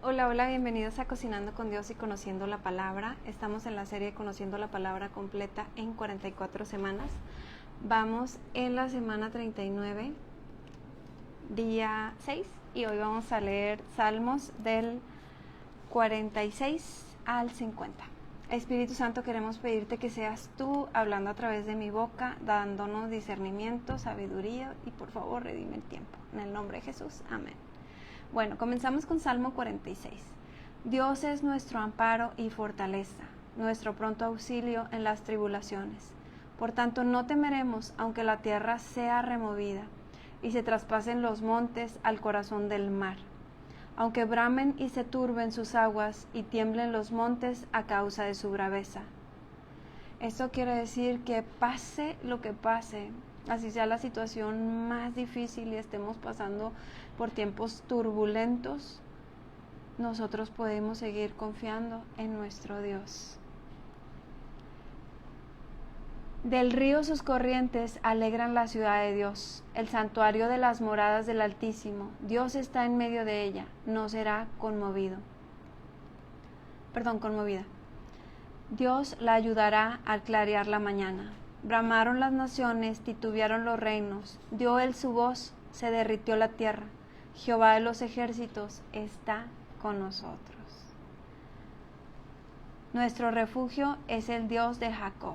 Hola, hola, bienvenidos a Cocinando con Dios y Conociendo la Palabra. Estamos en la serie Conociendo la Palabra completa en 44 semanas. Vamos en la semana 39, día 6, y hoy vamos a leer Salmos del 46 al 50. Espíritu Santo, queremos pedirte que seas tú hablando a través de mi boca, dándonos discernimiento, sabiduría y por favor redime el tiempo. En el nombre de Jesús, amén. Bueno, comenzamos con Salmo 46. Dios es nuestro amparo y fortaleza, nuestro pronto auxilio en las tribulaciones. Por tanto, no temeremos, aunque la tierra sea removida y se traspasen los montes al corazón del mar. Aunque bramen y se turben sus aguas y tiemblen los montes a causa de su braveza. Esto quiere decir que pase lo que pase, así sea la situación más difícil y estemos pasando por tiempos turbulentos, nosotros podemos seguir confiando en nuestro Dios. Del río sus corrientes alegran la ciudad de Dios, el santuario de las moradas del Altísimo. Dios está en medio de ella, no será conmovida. Dios la ayudará al clarear la mañana. Bramaron las naciones, titubearon los reinos, dio él su voz, se derritió la tierra. Jehová de los ejércitos está con nosotros. Nuestro refugio es el Dios de Jacob.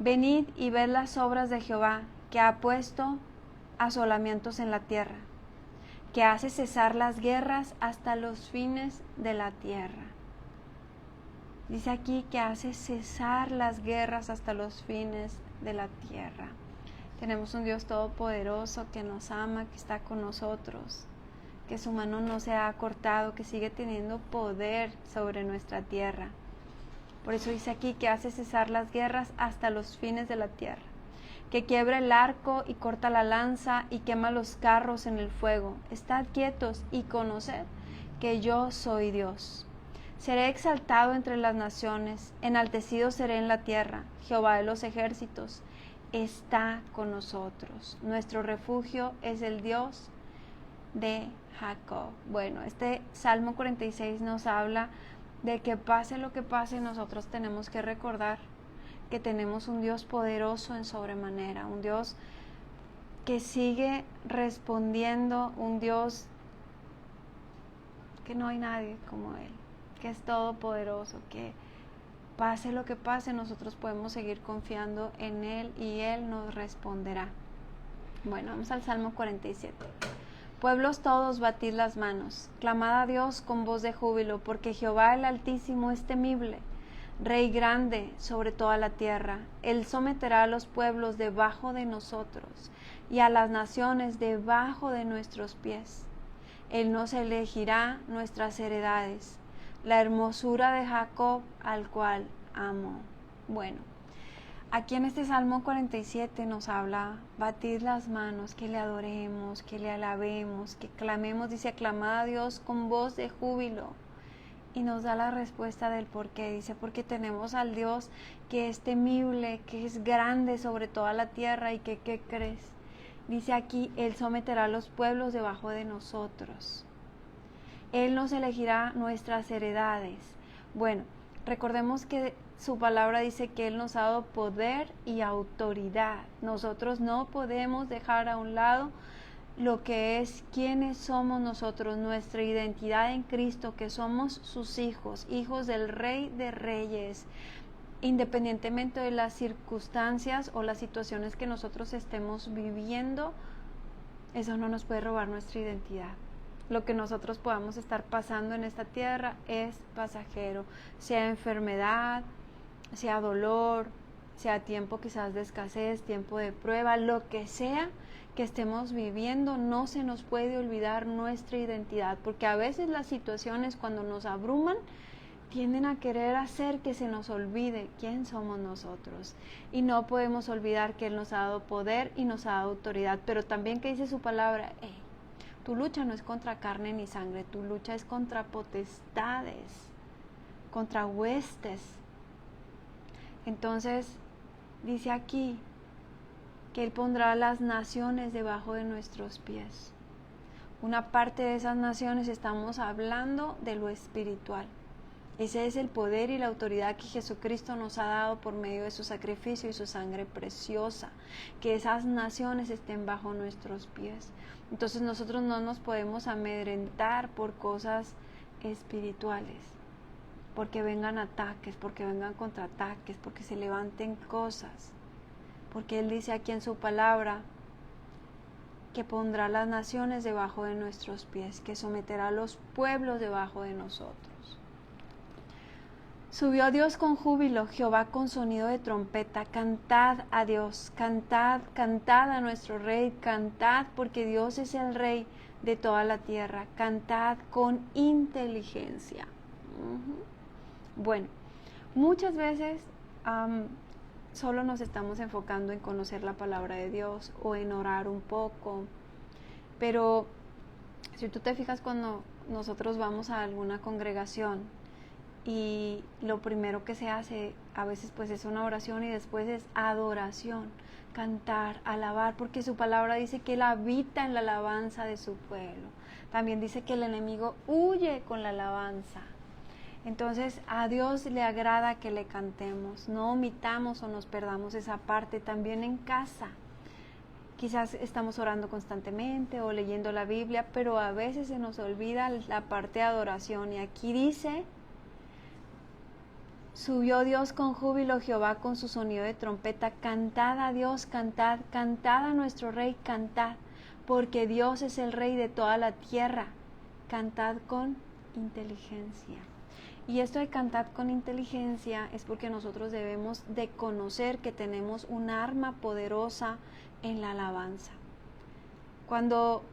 Venid y ved las obras de Jehová, que ha puesto asolamientos en la tierra, que hace cesar las guerras hasta los fines de la tierra. Dice aquí que hace cesar las guerras hasta los fines de la tierra. Tenemos un Dios todopoderoso que nos ama, que está con nosotros, que su mano no se ha cortado, que sigue teniendo poder sobre nuestra tierra. Por eso dice aquí que hace cesar las guerras hasta los fines de la tierra, que quiebra el arco y corta la lanza y quema los carros en el fuego. Estad quietos y conoced que yo soy Dios. Seré exaltado entre las naciones, enaltecido seré en la tierra. Jehová de los ejércitos está con nosotros. Nuestro refugio es el Dios de Jacob. Bueno, este Salmo 46 nos habla de que pase lo que pase, nosotros tenemos que recordar que tenemos un Dios poderoso en sobremanera, un Dios que sigue respondiendo, un Dios que no hay nadie como Él, que es todopoderoso, que pase lo que pase, nosotros podemos seguir confiando en Él y Él nos responderá. Bueno, vamos al Salmo 47. Pueblos todos, batid las manos, clamad a Dios con voz de júbilo, porque Jehová el Altísimo es temible, Rey grande sobre toda la tierra. Él someterá a los pueblos debajo de nosotros, y a las naciones debajo de nuestros pies. Él nos elegirá nuestras heredades, la hermosura de Jacob, al cual amo. Bueno, aquí en este Salmo 47 nos habla, batid las manos, que le adoremos, que le alabemos, que clamemos, dice, aclamad a Dios con voz de júbilo. Y nos da la respuesta del por qué, dice, porque tenemos al Dios que es temible, que es grande sobre toda la tierra y que, ¿qué crees? Dice aquí, Él someterá a los pueblos debajo de nosotros. Él nos elegirá nuestras heredades. Bueno, recordemos que su palabra dice que Él nos ha dado poder y autoridad. Nosotros no podemos dejar a un lado lo que es quiénes somos nosotros, nuestra identidad en Cristo, que somos sus hijos, hijos del Rey de Reyes, independientemente de las circunstancias o las situaciones que nosotros estemos viviendo. Eso no nos puede robar nuestra identidad. Lo que nosotros podamos estar pasando en esta tierra es pasajero, sea enfermedad, sea dolor, sea tiempo quizás de escasez, tiempo de prueba, lo que sea que estemos viviendo, no se nos puede olvidar nuestra identidad, porque a veces las situaciones cuando nos abruman tienden a querer hacer que se nos olvide quién somos nosotros, y no podemos olvidar que Él nos ha dado poder y nos ha dado autoridad, pero también que dice su palabra, tu lucha no es contra carne ni sangre, tu lucha es contra potestades, contra huestes. Entonces dice aquí que Él pondrá las naciones debajo de nuestros pies. una parte de esas naciones, estamos hablando de lo espiritual. Ese es el poder y la autoridad que Jesucristo nos ha dado por medio de su sacrificio y su sangre preciosa, que esas naciones estén bajo nuestros pies. Entonces nosotros no nos podemos amedrentar por cosas espirituales, porque vengan ataques, porque vengan contraataques, porque se levanten cosas, porque Él dice aquí en su palabra que pondrá las naciones debajo de nuestros pies, que someterá a los pueblos debajo de nosotros. Subió Dios con júbilo, Jehová con sonido de trompeta. Cantad a Dios, cantad, cantad a nuestro Rey, cantad porque Dios es el Rey de toda la tierra. Cantad con inteligencia. Bueno, muchas veces solo nos estamos enfocando en conocer la palabra de Dios o en orar un poco, pero si tú te fijas cuando nosotros vamos a alguna congregación y lo primero que se hace a veces pues es una oración y después es adoración, cantar, alabar, porque su palabra dice que Él habita en la alabanza de su pueblo. También dice que el enemigo huye con la alabanza. Entonces a Dios le agrada que le cantemos, no omitamos o nos perdamos esa parte. También en casa, quizás estamos orando constantemente o leyendo la Biblia, pero a veces se nos olvida la parte de adoración. Y aquí dice: subió Dios con júbilo, Jehová con su sonido de trompeta. Cantad a Dios, cantad, cantad a nuestro Rey, cantad, porque Dios es el Rey de toda la tierra. Cantad con inteligencia. Y esto de cantar con inteligencia es porque nosotros debemos de conocer que tenemos un arma poderosa en la alabanza. Cuando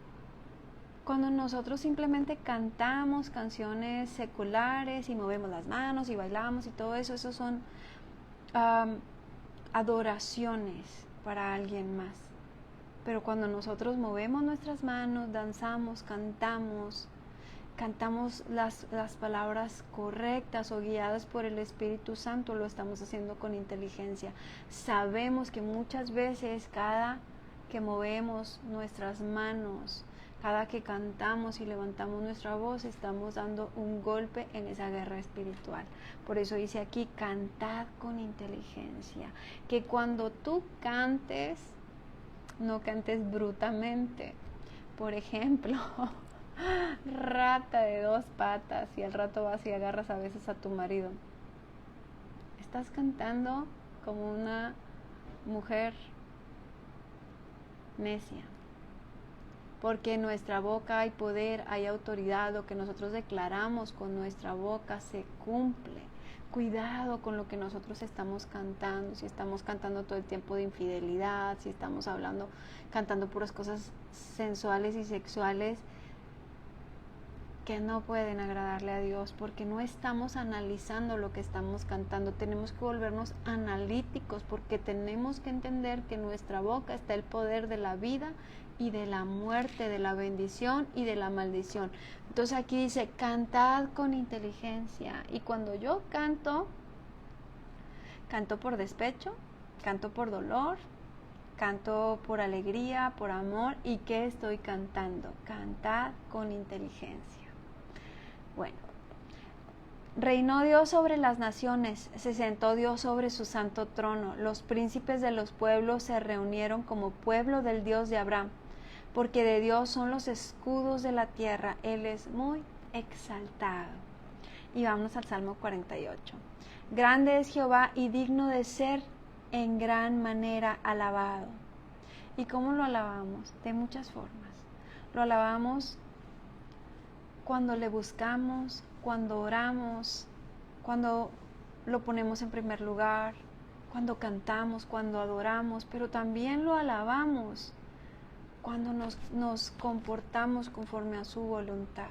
nosotros simplemente cantamos canciones seculares y movemos las manos y bailamos y todo eso, esos son adoraciones para alguien más. Pero cuando nosotros movemos nuestras manos, danzamos, cantamos las palabras correctas o guiadas por el Espíritu Santo, lo estamos haciendo con inteligencia. Sabemos que muchas veces cada que movemos nuestras manos, cada que cantamos y levantamos nuestra voz, estamos dando un golpe en esa guerra espiritual. Por eso dice aquí: cantad con inteligencia. Que cuando tú cantes, no cantes brutamente. Por ejemplo, rata de dos patas, y al rato vas y agarras a veces a tu marido. Estás cantando como una mujer necia, porque en nuestra boca hay poder, hay autoridad. Lo que nosotros declaramos con nuestra boca se cumple. Cuidado con lo que nosotros estamos cantando. Si estamos cantando todo el tiempo de infidelidad, si estamos cantando puras cosas sensuales y sexuales que no pueden agradarle a Dios, porque no estamos analizando lo que estamos cantando. Tenemos que volvernos analíticos, porque tenemos que entender que en nuestra boca está el poder de la vida y de la muerte, de la bendición y de la maldición. Entonces aquí dice: cantad con inteligencia. Y cuando yo canto por despecho, canto por dolor, canto por alegría, por amor. ¿Y qué estoy cantando? Cantad con inteligencia. Bueno, reinó Dios sobre las naciones, se sentó Dios sobre su santo trono. Los príncipes de los pueblos se reunieron como pueblo del Dios de Abraham, porque de Dios son los escudos de la tierra. Él es muy exaltado. Y vamos al Salmo 48. Grande es Jehová y digno de ser en gran manera alabado. ¿Y cómo lo alabamos? De muchas formas. Lo alabamos cuando le buscamos, cuando oramos, cuando lo ponemos en primer lugar, cuando cantamos, cuando adoramos, pero también lo alabamos cuando nos comportamos conforme a su voluntad.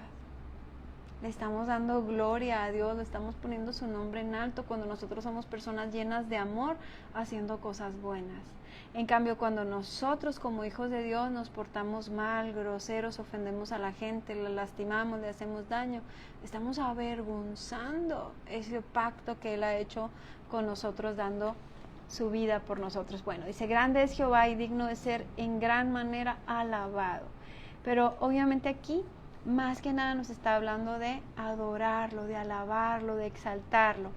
Le estamos dando gloria a Dios, le estamos poniendo su nombre en alto cuando nosotros somos personas llenas de amor, haciendo cosas buenas. En cambio, cuando nosotros como hijos de Dios nos portamos mal, groseros, ofendemos a la gente, la lastimamos, le hacemos daño, estamos avergonzando ese pacto que Él ha hecho con nosotros, dando su vida por nosotros. Bueno, dice: grande es Jehová y digno de ser en gran manera alabado. Pero obviamente aquí, más que nada nos está hablando de adorarlo, de alabarlo, de exaltarlo.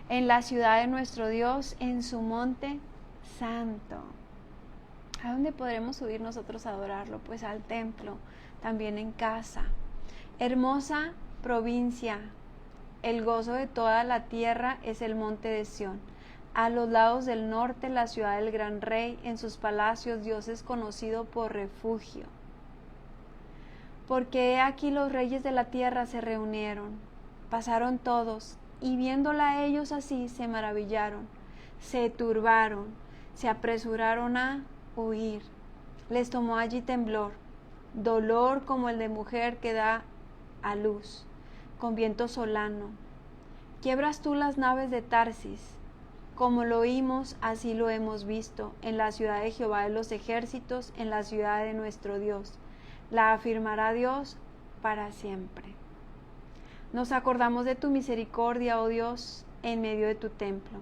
En la ciudad de nuestro Dios, en su monte santo. ¿A dónde podremos subir nosotros a adorarlo? Pues al templo, también en casa. Hermosa provincia, el gozo de toda la tierra es el monte de Sión. A los lados del norte, la ciudad del gran rey, en sus palacios Dios es conocido por refugio. Porque he aquí los reyes de la tierra se reunieron, pasaron todos, y viéndola ellos así se maravillaron, se turbaron, se apresuraron a huir. Les tomó allí temblor, dolor como el de mujer que da a luz, con viento solano. Quiebras tú las naves de Tarsis, como lo oímos, así lo hemos visto, en la ciudad de Jehová de los ejércitos, en la ciudad de nuestro Dios. La afirmará Dios para siempre. Nos acordamos de tu misericordia, oh Dios, en medio de tu templo.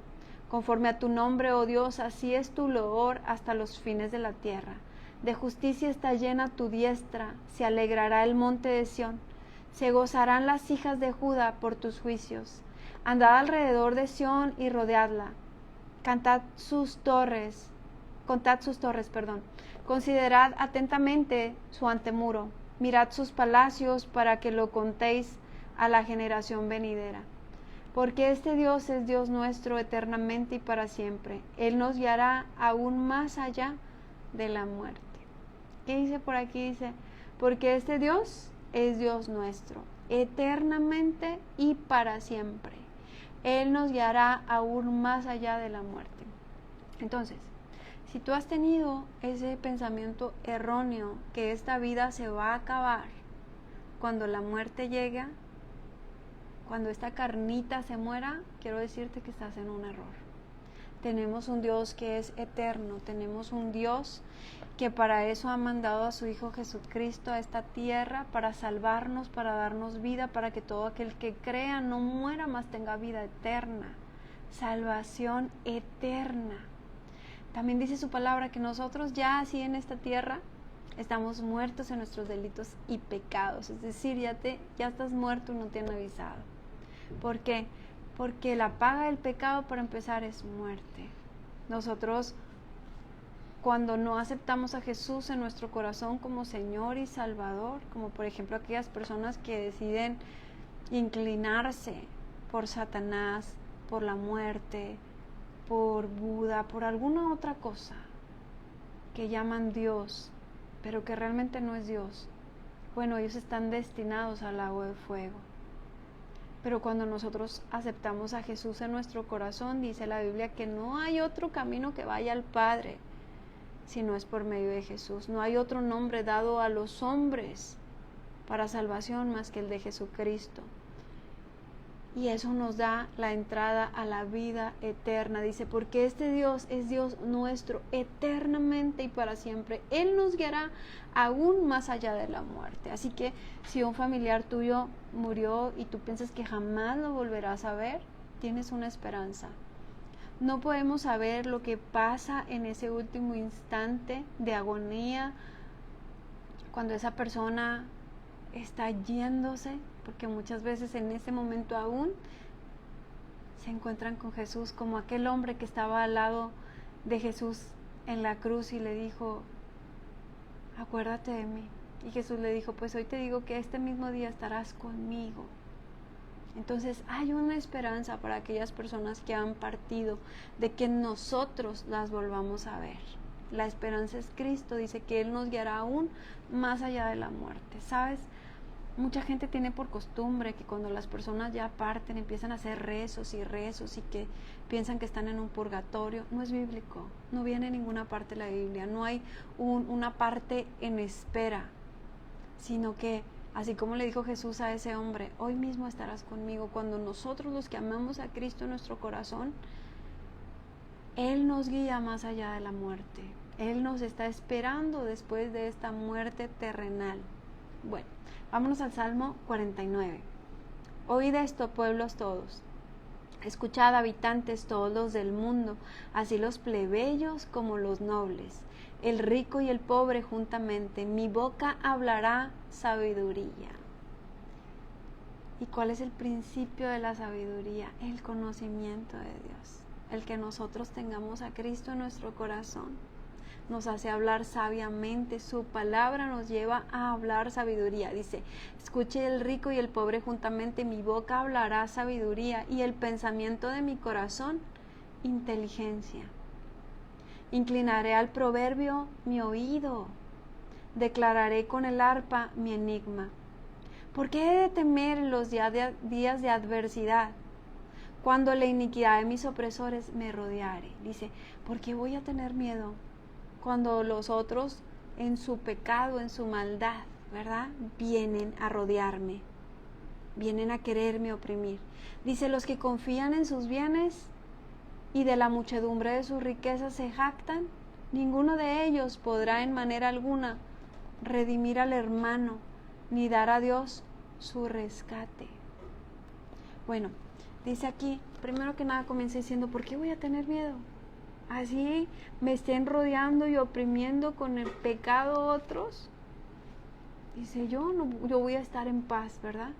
Conforme a tu nombre, oh Dios, así es tu loor hasta los fines de la tierra. De justicia está llena tu diestra, se alegrará el monte de Sión. Se gozarán las hijas de Judá por tus juicios. Andad alrededor de Sión y rodeadla. Contad sus torres. Considerad atentamente su antemuro. Mirad sus palacios para que lo contéis a la generación venidera. Porque este Dios es Dios nuestro eternamente y para siempre. Él nos guiará aún más allá de la muerte. ¿Qué dice por aquí? Dice, porque este Dios es Dios nuestro, eternamente y para siempre. Él nos guiará aún más allá de la muerte. Entonces, si tú has tenido ese pensamiento erróneo que esta vida se va a acabar cuando la muerte llega, cuando esta carnita se muera, quiero decirte que estás en un error. Tenemos un Dios que es eterno, tenemos un Dios que para eso ha mandado a su Hijo Jesucristo a esta tierra, para salvarnos, para darnos vida, para que todo aquel que crea no muera, mas tenga vida eterna, salvación eterna. También dice su palabra que nosotros ya así en esta tierra estamos muertos en nuestros delitos y pecados, es decir, ya estás muerto y no te han avisado. ¿Por qué? Porque la paga del pecado, para empezar, es muerte. Nosotros, cuando no aceptamos a Jesús en nuestro corazón como Señor y Salvador, como por ejemplo aquellas personas que deciden inclinarse por Satanás, por la muerte, por Buda, por alguna otra cosa que llaman Dios, pero que realmente no es Dios, bueno, ellos están destinados al lago de fuego. Pero cuando nosotros aceptamos a Jesús en nuestro corazón, dice la Biblia que no hay otro camino que vaya al Padre si no es por medio de Jesús. No hay otro nombre dado a los hombres para salvación más que el de Jesucristo. Y eso nos da la entrada a la vida eterna. Dice, porque este Dios es Dios nuestro eternamente y para siempre. Él nos guiará aún más allá de la muerte. Así que si un familiar tuyo murió y tú piensas que jamás lo volverás a ver, tienes una esperanza. No podemos saber lo que pasa en ese último instante de agonía, cuando esa persona está yéndose, porque muchas veces en ese momento aún se encuentran con Jesús, como aquel hombre que estaba al lado de Jesús en la cruz y le dijo, acuérdate de mí. Y Jesús le dijo, pues hoy te digo que este mismo día estarás conmigo. Entonces hay una esperanza para aquellas personas que han partido, de que nosotros las volvamos a ver. La esperanza es Cristo, dice que Él nos guiará aún más allá de la muerte. ¿Sabes? Mucha gente tiene por costumbre que cuando las personas ya parten empiezan a hacer rezos y que piensan que están en un purgatorio. No es bíblico, no viene en ninguna parte de la Biblia, no hay una parte en espera, sino que así como le dijo Jesús a ese hombre, hoy mismo estarás conmigo. Cuando nosotros, los que amamos a Cristo en nuestro corazón, Él nos guía más allá de la muerte. Él nos está esperando después de esta muerte terrenal. Bueno, vámonos al Salmo 49. Oíd esto, pueblos todos. Escuchad, habitantes todos los del mundo, así los plebeyos como los nobles, el rico y el pobre juntamente. Mi boca hablará sabiduría. ¿Y cuál es el principio de la sabiduría? El conocimiento de Dios. El que nosotros tengamos a Cristo en nuestro corazón nos hace hablar sabiamente. Su palabra nos lleva a hablar sabiduría. Dice, escuche el rico y el pobre juntamente, mi boca hablará sabiduría y el pensamiento de mi corazón, inteligencia. Inclinaré al proverbio mi oído, declararé con el arpa mi enigma. ¿Por qué he de temer en los días de adversidad? Cuando la iniquidad de mis opresores me rodeare. Dice, ¿por qué voy a tener miedo? Cuando los otros en su pecado, en su maldad, ¿verdad? Vienen a rodearme, vienen a quererme oprimir. Dice, los que confían en sus bienes y de la muchedumbre de sus riquezas se jactan, ninguno de ellos podrá en manera alguna redimir al hermano, ni dar a Dios su rescate. Bueno, dice aquí, primero que nada comienza diciendo, ¿por qué voy a tener miedo? Así me estén rodeando y oprimiendo con el pecado otros. Dice, yo voy a estar en paz, ¿verdad?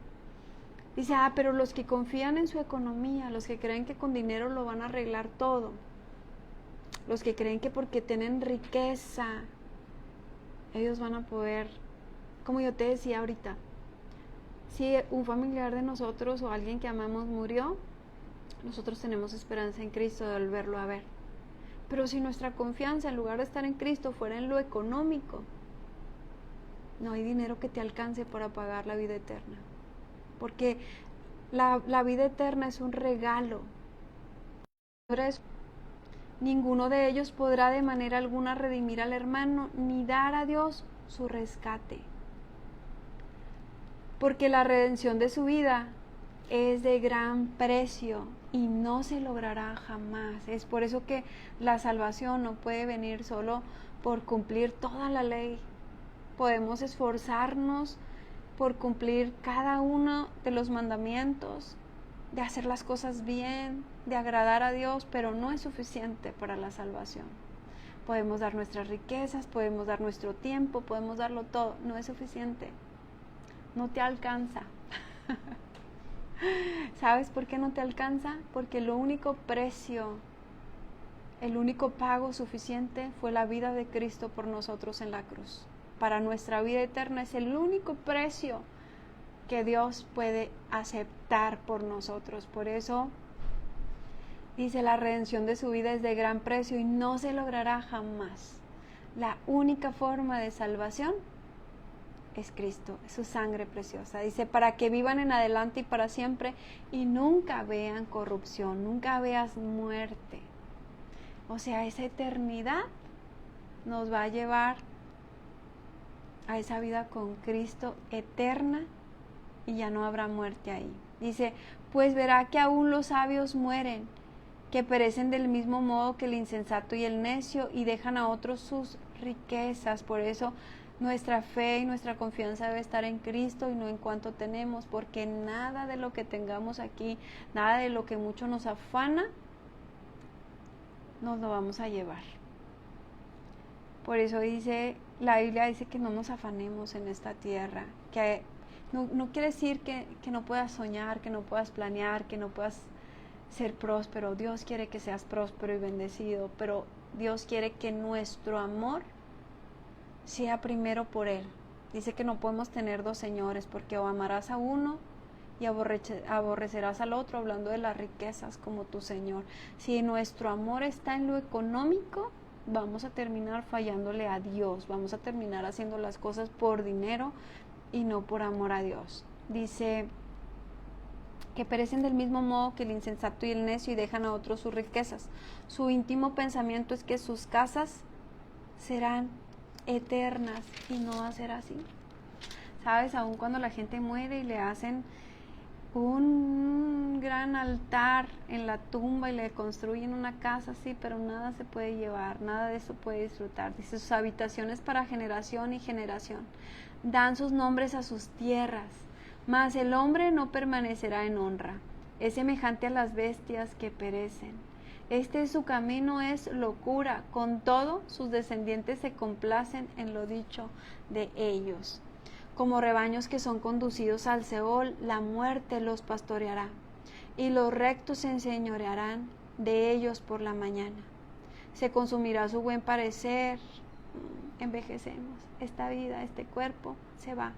Dice, pero los que confían en su economía, los que creen que con dinero lo van a arreglar todo, los que creen que porque tienen riqueza, ellos van a poder, como yo te decía ahorita, si un familiar de nosotros o alguien que amamos murió, nosotros tenemos esperanza en Cristo de volverlo a ver. Pero si nuestra confianza, en lugar de estar en Cristo, fuera en lo económico, no hay dinero que te alcance para pagar la vida eterna. Porque la vida eterna es un regalo. Ninguno de ellos podrá de manera alguna redimir al hermano, ni dar a Dios su rescate. Porque la redención de su vida es de gran precio y no se logrará jamás. Es por eso que la salvación no puede venir solo por cumplir toda la ley. Podemos esforzarnos por cumplir cada uno de los mandamientos, de hacer las cosas bien, de agradar a Dios, pero no es suficiente para la salvación. Podemos dar nuestras riquezas, podemos dar nuestro tiempo, podemos darlo todo, no es suficiente. No te alcanza. ¿Sabes por qué no te alcanza? Porque el único precio, el único pago suficiente fue la vida de Cristo por nosotros en la cruz. Para nuestra vida eterna es el único precio que Dios puede aceptar por nosotros. Por eso dice, la redención de su vida es de gran precio y no se logrará jamás. La única forma de salvación es Cristo, es su sangre preciosa. Dice, para que vivan en adelante y para siempre y nunca vean corrupción, nunca veas muerte. O sea, esa eternidad nos va a llevar a esa vida con Cristo eterna y ya no habrá muerte ahí. Dice, pues verá que aún los sabios mueren, que perecen del mismo modo que el insensato y el necio y dejan a otros sus riquezas. Por eso nuestra fe y nuestra confianza debe estar en Cristo y no en cuanto tenemos, porque nada de lo que tengamos aquí, nada de lo que mucho nos afana, nos lo vamos a llevar. Por eso dice, la Biblia dice que no nos afanemos en esta tierra, que no quiere decir que no puedas soñar, que no puedas planear, que no puedas ser próspero. Dios quiere que seas próspero y bendecido, pero Dios quiere que nuestro amor sea primero por Él. Dice que no podemos tener dos señores, porque o amarás a uno y aborrecerás al otro, hablando de las riquezas como tu Señor. Si nuestro amor está en lo económico, vamos a terminar fallándole a Dios, vamos a terminar haciendo las cosas por dinero y no por amor a Dios. Dice que perecen del mismo modo que el insensato y el necio y dejan a otros sus riquezas. Su íntimo pensamiento es que sus casas serán eternas y no va a ser así. ¿Sabes? Aun cuando la gente muere y le hacen un gran altar en la tumba y le construyen una casa así, pero nada se puede llevar, nada de eso puede disfrutar. Dice, sus habitaciones para generación y generación. Dan sus nombres a sus tierras, mas el hombre no permanecerá en honra. es semejante a las bestias que perecen. Este su camino es locura, con todo sus descendientes se complacen en lo dicho de ellos. Como rebaños que son conducidos al Seol, la muerte los pastoreará, y los rectos se enseñorearán de ellos por la mañana. Se consumirá su buen parecer, envejecemos, esta vida, este cuerpo se va.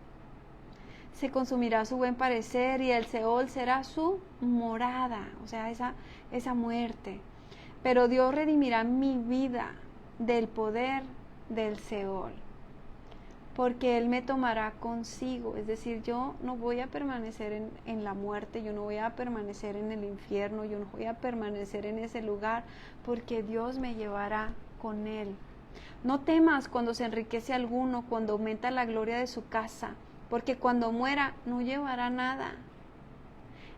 Se consumirá su buen parecer y el Seol será su morada, o sea, esa muerte. Pero Dios redimirá mi vida del poder del Seol, porque Él me tomará consigo. Es decir, yo no voy a permanecer en la muerte, yo no voy a permanecer en el infierno, yo no voy a permanecer en ese lugar, porque Dios me llevará con Él. No temas cuando se enriquece alguno, cuando aumenta la gloria de su casa, porque cuando muera no llevará nada,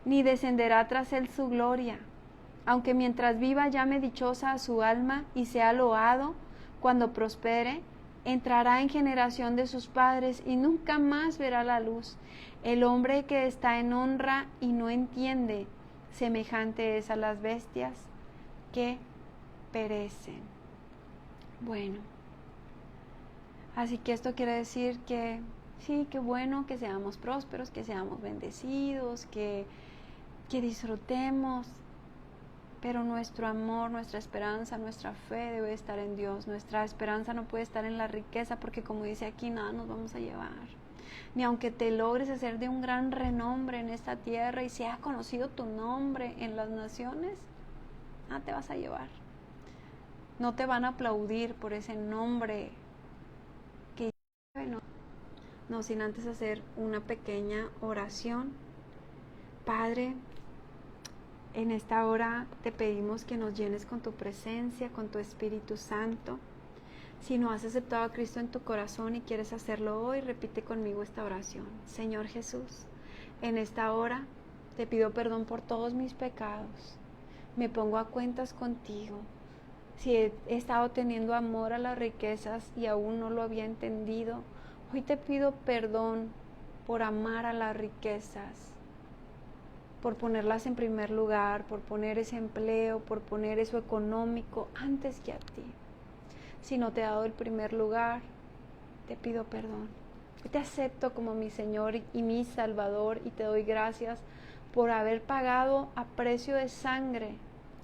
ni descenderá tras él su gloria. Aunque mientras viva llame dichosa a su alma y sea loado, cuando prospere, entrará en generación de sus padres y nunca más verá la luz. El hombre que está en honra y no entiende, semejante es a las bestias que perecen. Bueno, así que esto quiere decir que sí, qué bueno que seamos prósperos, que seamos bendecidos, que disfrutemos, pero nuestro amor, nuestra esperanza, nuestra fe debe estar en Dios. Nuestra esperanza no puede estar en la riqueza, porque como dice aquí, nada nos vamos a llevar. Ni aunque te logres hacer de un gran renombre en esta tierra y sea conocido tu nombre en las naciones, nada te vas a llevar. No te van a aplaudir por ese nombre que no sin antes hacer una pequeña oración. Padre, en esta hora te pedimos que nos llenes con tu presencia, con tu Espíritu Santo. Si no has aceptado a Cristo en tu corazón y quieres hacerlo hoy, repite conmigo esta oración. Señor Jesús, en esta hora te pido perdón por todos mis pecados. Me pongo a cuentas contigo. Si he estado teniendo amor a las riquezas y aún no lo había entendido, hoy te pido perdón por amar a las riquezas, por ponerlas en primer lugar, por poner ese empleo, por poner eso económico antes que a ti. Si no te he dado el primer lugar, te pido perdón. Yo te acepto como mi Señor y mi Salvador y te doy gracias por haber pagado a precio de sangre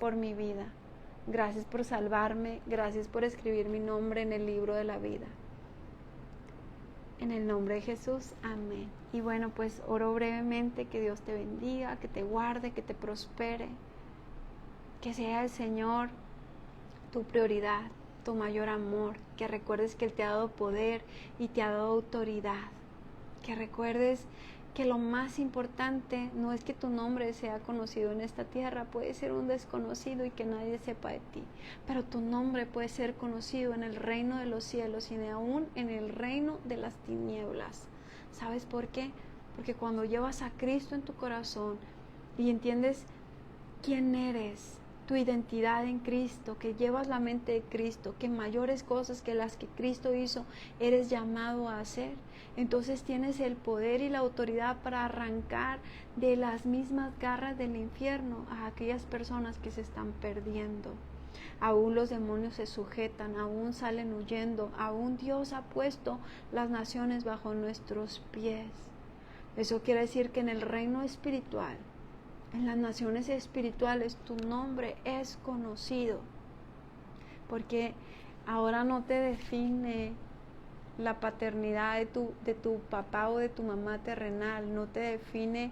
por mi vida. Gracias por salvarme, gracias por escribir mi nombre en el libro de la vida. En el nombre de Jesús, amén. Y bueno, pues oro brevemente que Dios te bendiga, que te guarde, que te prospere, que sea el Señor tu prioridad, tu mayor amor, que recuerdes que Él te ha dado poder y te ha dado autoridad, que recuerdes que lo más importante no es que tu nombre sea conocido en esta tierra, puede ser un desconocido y que nadie sepa de ti, pero tu nombre puede ser conocido en el reino de los cielos y aún en el reino de las tinieblas. ¿Sabes por qué? Porque cuando llevas a Cristo en tu corazón y entiendes quién eres, tu identidad en Cristo, que llevas la mente de Cristo, que mayores cosas que las que Cristo hizo eres llamado a hacer, entonces tienes el poder y la autoridad para arrancar de las mismas garras del infierno a aquellas personas que se están perdiendo. Aún los demonios se sujetan, aún salen huyendo, aún Dios ha puesto las naciones bajo nuestros pies. Eso quiere decir que en el reino espiritual, en las naciones espirituales, tu nombre es conocido, porque ahora no te define la paternidad de tu papá o de tu mamá terrenal, no te define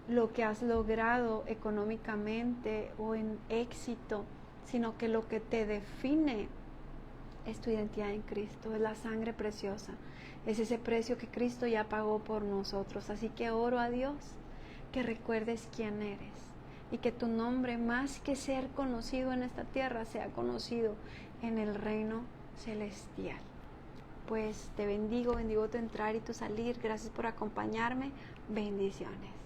lo que has logrado económicamente o en éxito, sino que lo que te define es tu identidad en Cristo, es la sangre preciosa, es ese precio que Cristo ya pagó por nosotros. Así que oro a Dios que recuerdes quién eres y que tu nombre, más que ser conocido en esta tierra, sea conocido en el reino celestial. Pues te bendigo tu entrar y tu salir. Gracias por acompañarme. Bendiciones.